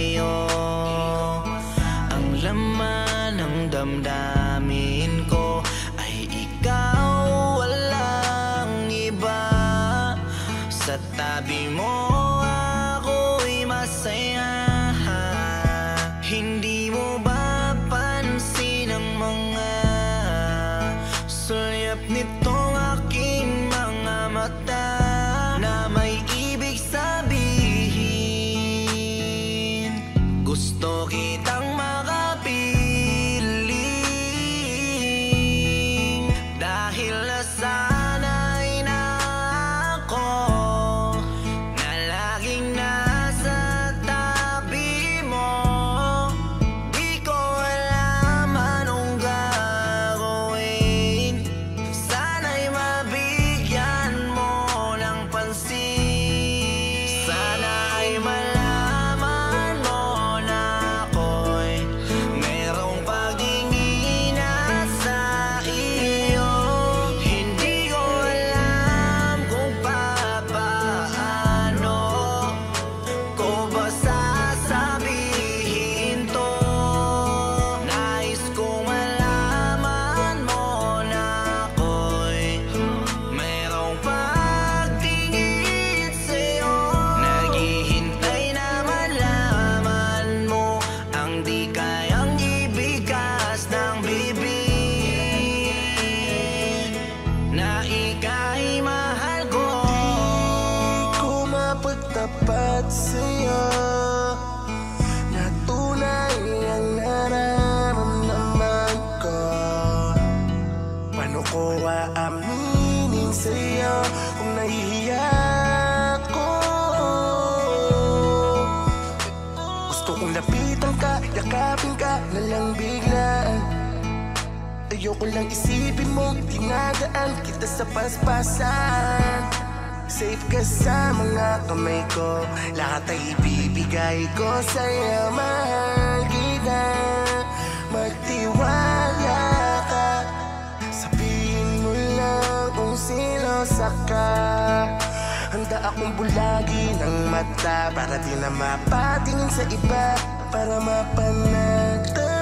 sa'yo ang laman ng damdamin ko. Ay ikaw, walang iba. Sa tabi mo ako'y masaya. Hindi mo ba pansin ang mga sulyap nitong aking mga mata na may ibig sabihin? Gusto kitang makapiling dahil nasanay na ako na laging nasa tabi mo. Di ko alam anong gagawin. Sana'y mabigyan mo ng pansin. Sana'y malaman mo na ako'y merong pagdingina sa iyo. Hindi ko alam kung papaano ko ba sasabihin to. Nais kong malaman mo na ako'y merong pagtingin sa'yo. Naghihintay na malaman mo ang di kayang ibigkas ng bibig na ika'y mahal ko. Ko mapagtapat sa'yo na tunay ang nararamdaman ko. Paano ko aaminin sa'yo kung nahihiya ko? Gusto kong lapitan ka, yakapin ka na lang biglaan. Ayoko lang isipin mo, dinadaan kita sa paspasan. Safe ka sa mga kamay ko, lahat ay ibibigay ko sa'yo. Mahal kita, magtiwala ka. Sabihin mo lang kung silosa ka. Handa akong bulagi ng mata para di na mapatingin sa iba, para mapanatag